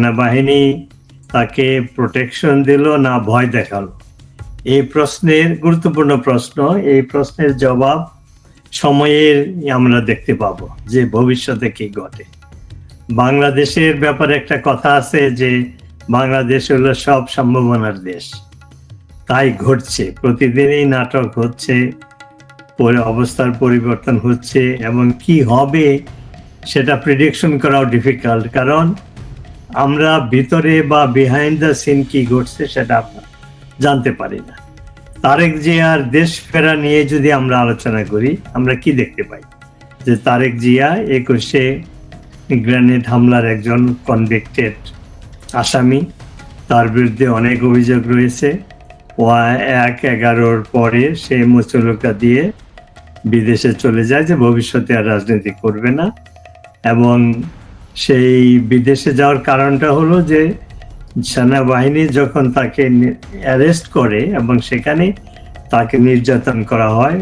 সেনাবাহিনী তাকে প্রোটেকশন দিল না ভয় দেখালো? এই প্রশ্নের গুরুত্বপূর্ণ প্রশ্ন। এই প্রশ্নের জবাব সময়ের আমরা দেখতে পাবো যে ভবিষ্যতে কি ঘটে। বাংলাদেশের ব্যাপারে একটা কথা আছে যে বাংলাদেশ হলো সব সম্ভাবনার দেশ। তাই ঘটছে, প্রতিদিনই নাটক হচ্ছে, অবস্থার পরিবর্তন হচ্ছে, এবং কি হবে সেটা প্রেডিকশন করাও ডিফিকাল্ট, কারণ আমরা ভিতরে বা বিহাইন্ড দ্য সিন কি ঘটছে সেটা আমরা জানতে পারি না। তারেক জিয়ার দেশ ফেরা নিয়ে যদি আমরা আলোচনা করি, আমরা কি দেখতে পাই যে তারেক জিয়া 21-এ গ্রেনেড হামলার একজন কনভিক্টেড আসামি, তার বিরুদ্ধে অনেক অভিযোগ রয়েছে। 1/11 পরে সে মুচলকা দিয়ে বিদেশে চলে যায় যে ভবিষ্যতে আর রাজনীতি করবে না, এবং সেই বিদেশে যাওয়ার কারণটা হলো যে সেনাবাহিনী যখন তাকে অ্যারেস্ট করে এবং সেখানে তাকে নির্যাতন করা হয়,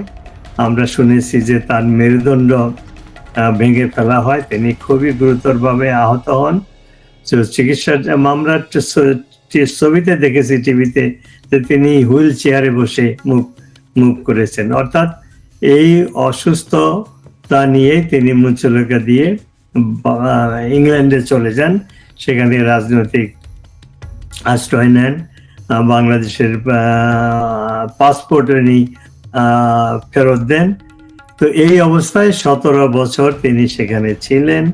আমরা শুনেছি যে তার মেরুদণ্ড ভেঙে ফেলা হয়, তিনি খুবই গুরুতরভাবে আহত হন। চিকিৎসার আমরা ছবিতে দেখেছি, টিভিতে, যে তিনি হুইল চেয়ারে বসে মুভ করেছেন। অর্থাৎ এই অসুস্থতা নিয়ে তিনি মুচলকা দিয়ে ইংল্যান্ডে চলে যান, সেখানে রাজনৈতিক আশ্রয় নেন, বাংলাদেশের পাসপোর্ট উনি ফেরত দেন। তো এই অবস্থায় 17 বছর তিনি সেখানে ছিলেন,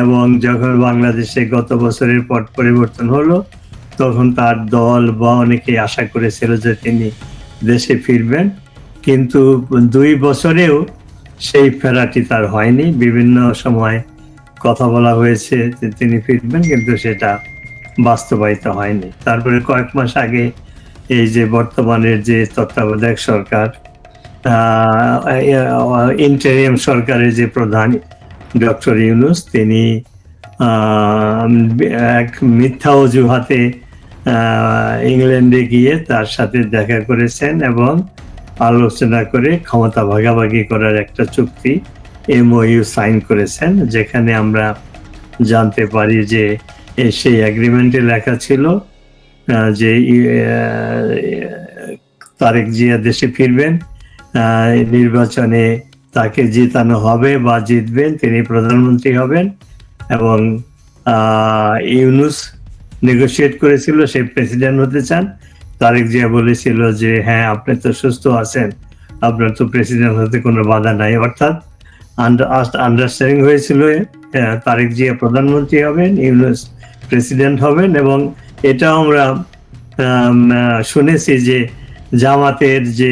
এবং যখন বাংলাদেশে গত বছরের পট পরিবর্তন হলো, তখন তার দল বা অনেকেই আশা করেছিল যে তিনি দেশে ফিরবেন, কিন্তু 2 বছরেও সেই ফেরাটি তার হয়নি। বিভিন্ন সময় কথা বলা হয়েছে যে তিনি ফিরবেন, কিন্তু সেটা বাস্তবায়িত হয়নি। তারপরে কয়েক মাস আগে এই যে বর্তমানের যে তত্ত্বাবধায়ক সরকার, ইন্টারিয়াম সরকারের যে প্রধান ডক্টর ইউনূস, তিনি এক মিথ্যা অজুহাতে ইংল্যান্ডে গিয়ে তার সাথে দেখা করেছেন এবং আলোচনা করে ক্ষমতা ভাগাভাগি করার একটা চুক্তি MOU সাইন করেছেন, যেখানে আমরা জানতে পারি যে সেই এগ্রিমেন্টে লেখা ছিল যে তারেক জিয়া দেশে ফিরবেন, নির্বাচনে তাকে জিতানো হবে বা জিতবেন, তিনি প্রধানমন্ত্রী হবেন, এবং ইউনূস নেগোশিয়েট করেছিল সে প্রেসিডেন্ট হতে চান। তারেক জিয়া বলেছিল যে হ্যাঁ, আপনি তো সুস্থ আছেন, আপনার তো প্রেসিডেন্ট হতে কোনো বাধা নাই। অর্থাৎ আন্ডারস্ট্যান্ডিং হয়েছিল তারেক জিয়া প্রধানমন্ত্রী হবেন, ইউনূস প্রেসিডেন্ট হবেন, এবং এটাও আমরা শুনেছি যে জামাতের যে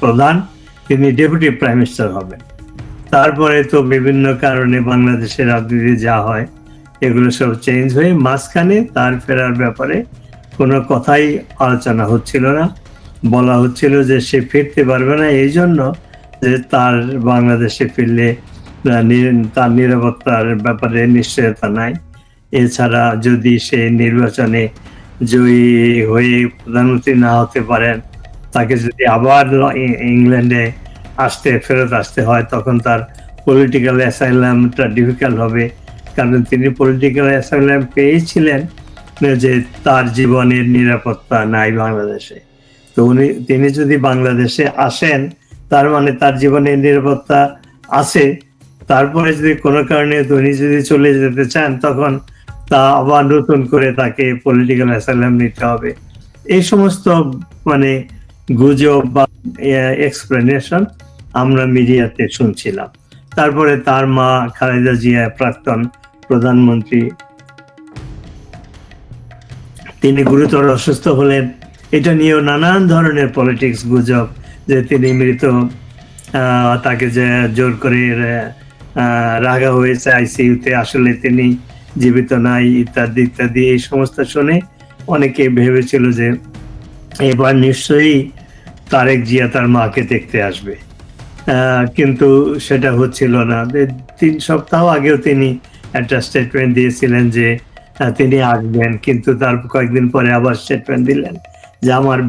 প্রধান, তিনি ডেপুটি প্রাইম মিনিস্টার হবেন। তারপরে তো বিভিন্ন কারণে বাংলাদেশের রাজনীতি যা হয় এগুলো সব চেঞ্জ হয়ে মাঝখানে তার ফেরার ব্যাপারে কোনো কথাই আলোচনা হচ্ছিল না। বলা হচ্ছিল যে সে ফিরতে পারবে না, এই জন্য যে তার বাংলাদেশে ফিরলে তার নিরাপত্তার ব্যাপারে নিশ্চয়তা নাই। এছাড়া যদি সে নির্বাচনে জয়ী হয়ে প্রধানমন্ত্রী না হতে পারেন, তাকে যদি আবার ইংল্যান্ডে ফেরত আসতে হয়, তখন তার পলিটিক্যাল অ্যাসাইলামটা ডিফিকাল্ট হবে, কারণ তিনি পলিটিক্যাল অ্যাসাইলাম পেয়েছিলেন যে তার জীবনের নিরাপত্তা নাই বাংলাদেশে। তো তিনি যদি বাংলাদেশে আসেন, তার মানে তার জীবনের নিরাপত্তা আছে। তারপরে যদি কোনো কারণে তিনি যদি চলে যেতে চান, তখন তা আবার নতুন করে তাকে পলিটিক্যাল অ্যাসাইলাম নিতে হবে। এই সমস্ত মানে গুজব বা এক্সপ্লেনেশন আমরা মিডিয়াতে শুনছিলাম। তারপরে তার মা খালেদা জিয়া, প্রাক্তন প্রধানমন্ত্রী, তিনি গুরুতর অসুস্থ হলেন। এটা নিয়েও নানান ধরনের পলিটিক্স গুজব যে তিনি মৃত, তাকে যে জোর করে রাখা হয়েছে ICU-তে, আসলে তিনি জীবিত নাই, ইত্যাদি ইত্যাদি। এই সমস্ত শুনে অনেকে ভেবেছিল যে এবার নিশ্চয়ই তারেক জিয়া তার মাকে দেখতে আসবে, কিন্তু সেটা হচ্ছিল না। 3 সপ্তাহ আগেও তিনি একটা স্টেটমেন্ট দিয়েছিলেন যে তিনি আসবেন, কিন্তু তার কয়েকদিন পরে আবার স্টেটমেন্ট দিলেন যে আমার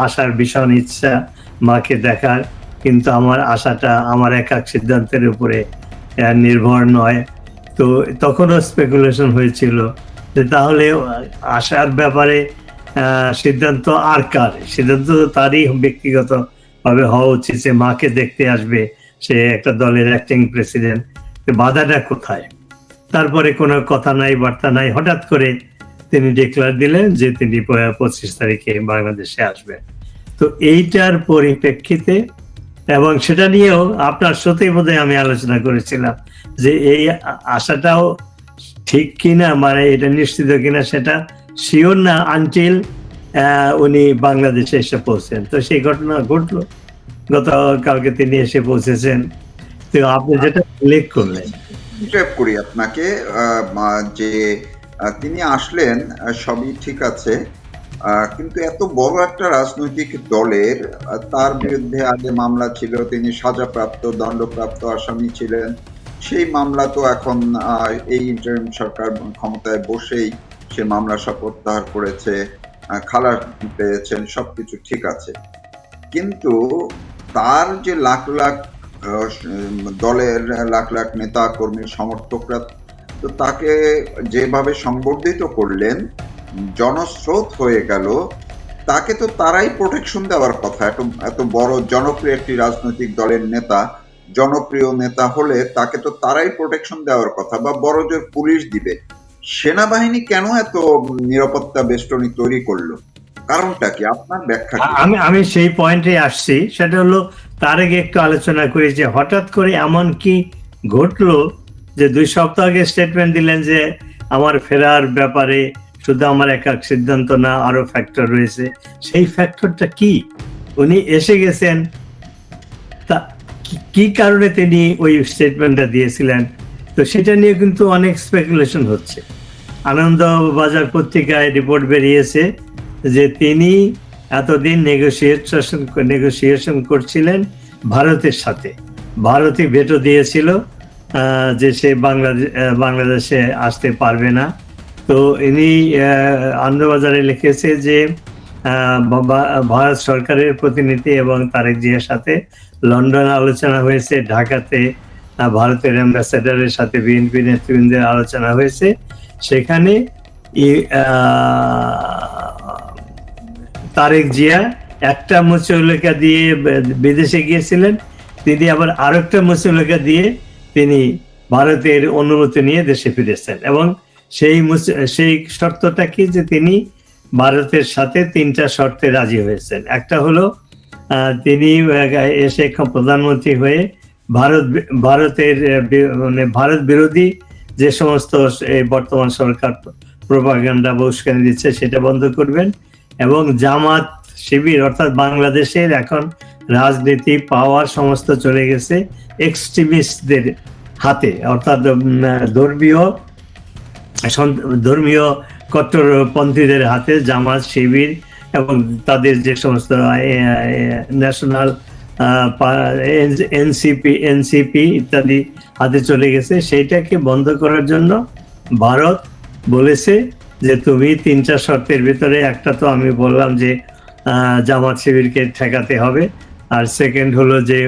আসার ভীষণ ইচ্ছা মাকে দেখার, কিন্তু আমার আশাটা আমার একাক সিদ্ধান্তের উপরে নির্ভর নয়, তো তখনও স্পেকুলেশন হয়েছিল যে তাহলে আসার ব্যাপারে সিদ্ধান্ত আর কার? সিদ্ধান্ত তো তারই ব্যক্তিগত ভাবে হওয়া উচিত, যে মাকে দেখতে আসবে, সে একটা দলের অ্যাক্টিং প্রেসিডেন্ট, বাধাটা কোথায়? তারপরে কোনো কথা নাই, বার্তা নাই, হঠাৎ করে তিনি ডিক্লেয়ার দিলেন যে তিনি 25 তারিখে বাংলাদেশে আসবেন। তো এইটার পরিপ্রেক্ষিতে, এবং সেটা নিয়েও আপনার সাথে বোধহয় আমি আলোচনা করেছিলাম যে এই আশাটাও ঠিক কিনা, মানে এটা নিশ্চিত কিনা সেটা শিওর না আনটিল উনি বাংলাদেশে এসে পৌঁছেন। তো সেই ঘটনা ঘটলো, গতকালকে তিনি এসে পৌঁছেছেন। তো আপনি যেটা উল্লেখ করলেন, করি আপনাকে যে তিনি আসলেন, সবই ঠিক আছে, কিন্তু এত বড় একটা রাজনৈতিক দলের তার বিরুদ্ধে আগে মামলা ছিল, তিনি সাজাপ্রাপ্ত দণ্ডপ্রাপ্ত আসামি ছিলেন। সেই মামলা তো এখন এই ইন্টারিম সরকার ক্ষমতায় বসেই সে মামলা সব প্রত্যাহার করেছে, খালাস পেয়েছেন, সবকিছু ঠিক আছে। কিন্তু তার যে লাখ লাখ দলের লাখ লাখ নেতা কর্মী সমর্থকরা তো তাকে যেভাবে সংবর্ধিত করলেন, জনস্রোত হয়ে গেল, তাকে তো তারাই প্রোটেকশন দেওয়ার কথা। এত বড় জনপ্রিয় একটি রাজনৈতিক দলের নেতা, জনপ্রিয় নেতা হলে তাকে তো তারাই প্রোটেকশন দেওয়ার কথা, বা বড় জোর পুলিশ দিবে। সেনাবাহিনী কেন এত নিরাপত্তা বেষ্টনী তৈরি করলো? কারণটা কি? আপনার ব্যাখ্যা কি? আমি সেই পয়েন্টে আসছি। সেটা হলো, তার আগে একটু আলোচনা করি যে হঠাৎ করে এমন কি ঘটলো যে 2 সপ্তাহ আগে স্টেটমেন্ট দিলেন যে আমার ফেরার ব্যাপারে শুধু আমার একাক সিদ্ধান্ত না, আরো ফ্যাক্টর রয়েছে। সেই ফ্যাক্টরটা কি? উনি এসে গেছেন, তা কি কারণে তিনি ওই স্টেটমেন্টটা দিয়েছিলেন? তো সেটা নিয়ে কিন্তু অনেক স্পেকুলেশন হচ্ছে। আনন্দবাজার পত্রিকায় রিপোর্ট বেরিয়েছে যে তিনি এতদিন নেগোসিয়েশন করছিলেন ভারতের সাথে। ভারতই ভেটো দিয়েছিল যে সে বাংলাদেশে আসতে পারবে না। তো ইনি আনন্দবাজারে লিখেছে যে ভারত সরকারের প্রতিনিধি এবং তারেক জিয়ার সাথে লন্ডনে আলোচনা হয়েছে, ঢাকাতে ভারতের অ্যাম্বাসেডারের সাথে বিএনপি নেতৃবৃন্দের আলোচনা হয়েছে। সেখানে তারেক জিয়া একটা মুচলেখা দিয়ে বিদেশে গিয়েছিলেন, তিনি আবার আরেকটা মুচলেখা দিয়ে তিনি ভারতের অনুমতি নিয়ে দেশে ফিরেছেন। এবং সেই শর্তটা কি, যে তিনি ভারতের সাথে 3টা শর্তে রাজি হয়েছেন। একটা হলো তিনি এসে প্রধানমন্ত্রী হয়ে ভারতের মানে ভারত বিরোধী যে সমস্ত বর্তমান সরকার প্রোপাগান্ডা বা উস্কানি দিচ্ছে সেটা বন্ধ করবেন, এবং জামাত শিবির অর্থাৎ বাংলাদেশের এখন রাজনীতি পাওয়ার সমস্ত চলে গেছে এক্সট্রিমিস্টদের হাতে, অর্থাৎ ধর্মীয় কট্টরপন্থীদের হাতে, জামাত শিবির এবং তাদের যে সমস্ত ন্যাশনাল এনসিপি ইত্যাদি হাতে চলে গেছে। সেইটাকে বন্ধ করার জন্য ভারত বলেছে যে তুমি 3টা শর্তের ভিতরে একটা তো আমি বললাম যে জামাত শিবিরকে ঠেকাতে হবে, আর সেকেন্ড হলো যে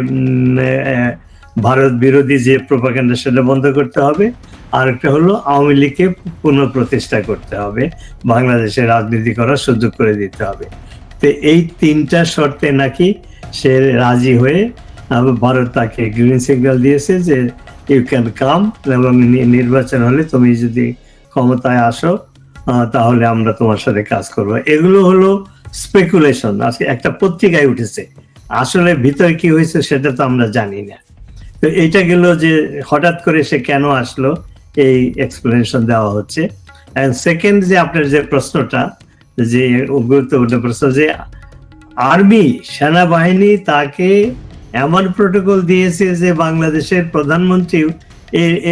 ভারত বিরোধী যে প্রোপাগান্ডা সেটা বন্ধ করতে হবে, আর একটা হলো আওয়ামী লীগকে পুনঃপ্রতিষ্ঠা করতে হবে, বাংলাদেশে রাজনীতি করার সুযোগ করে দিতে হবে। তো এই 3টা শর্তে নাকি সে রাজি হয়ে ভারত তাকে গ্রিন সিগন্যাল দিয়েছে যে ইউ ক্যান কাম, এবং নির্বাচন হলে তুমি যদি ক্ষমতায় আসো তাহলে আমরা তোমার সাথে কাজ করবো। এগুলো হলো স্পেকুলেশন, আজকে একটা পত্রিকায় উঠেছে। আসলে ভিতরে কি হয়েছে সেটা তো আমরা জানি না। তো এইটা গেল যে হঠাৎ করে সে কেন আসলো, এই এক্সপ্লেনেশন দেওয়া হচ্ছে। এন্ড সেকেন্ড, যে আপনার যে প্রশ্নটা, যে গুরুত্বপূর্ণ প্রশ্ন, যে আর্মি সেনাবাহিনী তাকে এমন প্রোটোকল দিয়েছে যে বাংলাদেশের প্রধানমন্ত্রী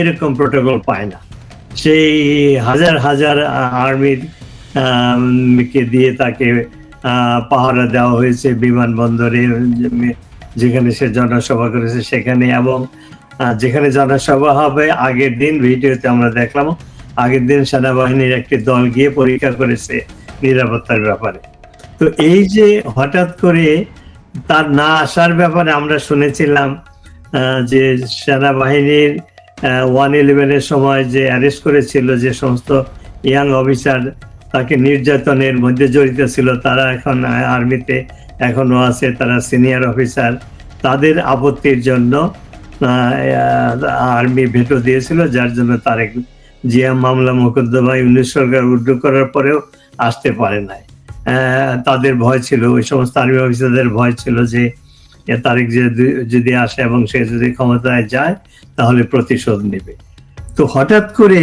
এরকম প্রোটোকল পায় না। সেই হাজার হাজার আর্মির কে দিয়ে তাকে পাহারা দেওয়া হয়েছে বিমানবন্দরে, যেখানে সে জনসভা করেছে সেখানে, এবং যেখানে জনসভা হবে আগের দিন ভিডিওতে আমরা দেখলাম, আগের দিন সেনাবাহিনীর একটি দল গিয়ে পরীক্ষা করেছে নিরাপত্তার ব্যাপারে। তো এই যে হঠাৎ করে তার না আসার ব্যাপারে আমরা শুনেছিলাম যে সেনাবাহিনীর 1/11-এর সময় যে অ্যারেস্ট করেছিল যে সমস্ত ইয়াং অফিসার, তাকে নির্যাতনের মধ্যে জড়িত ছিল, তারা এখন আর্মিতে এখনো আছে, তারা সিনিয়র অফিসার। তাদের আপত্তির জন্য আর্মি ভেটো দিয়েছিল, যার জন্য তারেক জিয়া মামলা মোকদ্দমা ইউনূস সরকার উদ্যোগ করার পরেও আসতে পারে নাই। তাদের ভয় ছিল, ওই সমস্ত আর্মি অফিসারদের ভয় ছিল যে তারেক জিয়া যদি আসে এবং সে যদি ক্ষমতায় যায় তাহলে প্রতিশোধ নেবে। তো হঠাৎ করে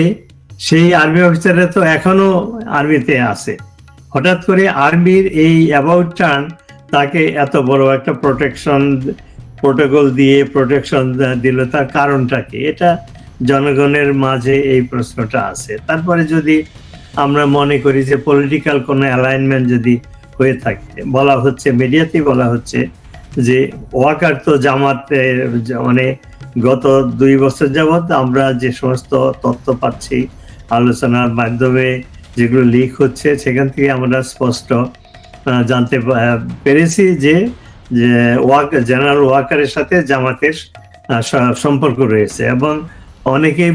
সেই আর্মি অফিসাররা তো এখনো আর্মিতে আছে, হঠাৎ করে আর্মির এই অ্যাবাউট টার্ন তাকে এত বড় একটা প্রোটোকল দিয়ে প্রোটেকশন দিল, তার কারণটা কি? এটা জনগণের মাঝে এই প্রশ্নটা আছে। তারপরে যদি আমরা মনে করি যে পলিটিক্যাল কোনো অ্যালাইনমেন্ট যদি হয়ে থাকে, বলা হচ্ছে, মিডিয়াতেই বলা হচ্ছে যে ওয়াকার তো জামাতে, মানে গত 2 বছর যাবৎ আমরা যে সমস্ত তথ্য পাচ্ছি আলোচনার মাধ্যমে, যেগুলো লিক হচ্ছে, সেখান থেকে আমরা স্পষ্ট জানতে পেরেছি যে জেনারেল ওয়াকারের সাথে জামাতের সম্পর্ক রয়েছে। এবং অনেকেই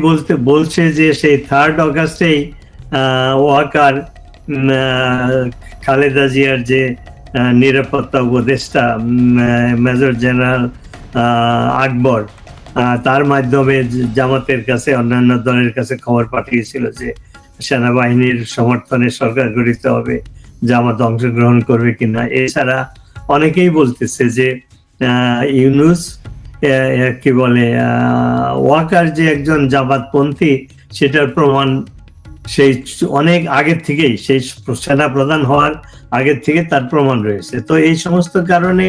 বলছে যে সেই 3 অগাস্টেই ওয়াকার খালেদা জিয়ার যে নিরাপত্তা উপদেষ্টা মেজর জেনারেল আকবর, তার মাধ্যমে জামাতের কাছে, অন্যান্য দলের কাছে খবর পাঠিয়েছিল যে সেনাবাহিনীর সমর্থনে সরকার গঠিত হবে, জামাত অংশগ্রহণ করবে কিনা। এছাড়া অনেকেই বলতেছে যে ইউনূস কি বলে, ওয়াকার যে একজন জামাতপন্থী, সেটার প্রমাণ সেই অনেক আগের থেকেই, সেই সেনা প্রধান হওয়ার আগের থেকে তার প্রমাণ রয়েছে। তো এই সমস্ত কারণে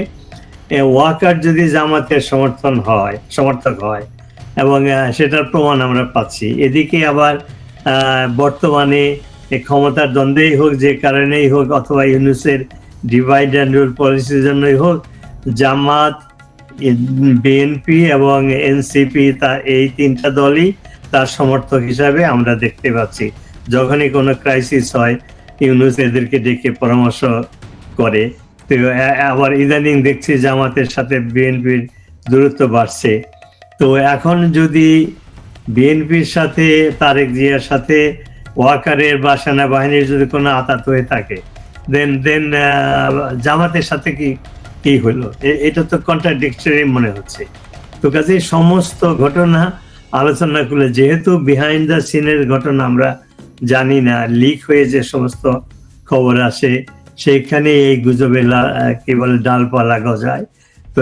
ওয়াকার যদি জামাতের সমর্থক হয় এবং সেটার প্রমাণ আমরা পাচ্ছি। এদিকে আবার বর্তমানে ক্ষমতার দ্বন্দ্বেই হোক, যে কারণেই হোক, অথবা ইউনূসের ডিভাইড অ্যান্ড রুল পলিসির জন্যই হোক, জামাত, বিএনপি এবং এনসিপি, এই 3টা দলই তার সমর্থক হিসাবে আমরা দেখতে পাচ্ছি। যখনই কোনো ক্রাইসিস হয়, ইউনূস এদেরকে ডেকে পরামর্শ করে। তো আবার ইদানিং দেখছি জামাতের সাথে বিএনপির দূরত্ব বাড়ছে। তো এখন যদি বিএনপির সাথে, তারেক জিয়ার সাথে ওয়াকারের বা সেনাবাহিনীর যদি কোনো আঘাত হয়ে থাকে, দেন জামাতের সাথে কি হলো? এটা তো কন্ট্রাডিকটরি মনে হচ্ছে। তো কাজে সমস্ত ঘটনা আলোচনা করলে, যেহেতু বিহাইন্ড দ্য সিনের ঘটনা আমরা জানি না, লিক হয়ে যে সমস্ত খবর আসে, সেইখানে এই গুজবে কি বলে ডালপালা গজায়। তো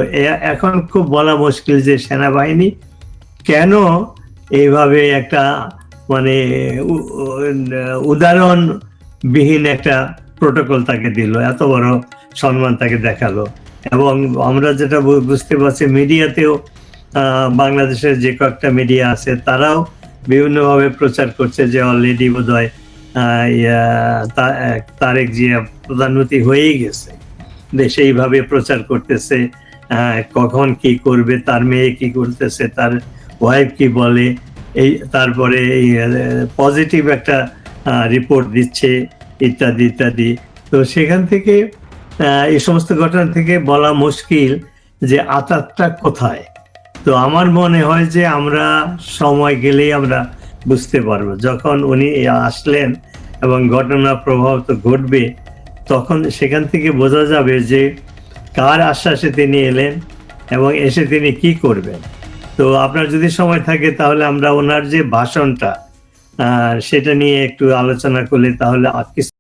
এখন খুব বলা মুশকিল যে সেনাবাহিনী কেন এইভাবে একটা, মানে উদাহরণবিহীন একটা প্রোটোকল তাকে দিল, এত বড় সম্মান তাকে দেখালো। এবং আমরা যেটা বুঝতে পারছি, মিডিয়াতেও বাংলাদেশের যে কয়েকটা মিডিয়া আছে তারাও বিভিন্নভাবে প্রচার করছে যে অলরেডি বোধহয় তারেক জিয়া প্রধানমন্ত্রী হয়েই গেছে, সেইভাবে প্রচার করতেছে। কখন কি করবে, তার মেয়ে কি করতেছে, তার ওয়াইফ কি বলে, এই তারপরে পজিটিভ একটা রিপোর্ট দিচ্ছে, ইত্যাদি ইত্যাদি। তো সেখান থেকে এই সমস্ত ঘটনা থেকে বলা মুশকিল যে আঘাতটা কোথায়। তো আমার মনে হয় যে আমরা সময় গেলেই আমরা বুঝতে পারবো, যখন উনি আসলেন এবং ঘটনা প্রভাবিত ঘটবে, তখন সেখান থেকে বোঝা যাবে যে কার আশ্বাসে তিনি এলেন এবং এসে তিনি কি করবেন। তো আপনার যদি সময় থাকে তাহলে আমরা ওনার যে ভাষণটা, সেটা নিয়ে একটু আলোচনা করলে তাহলে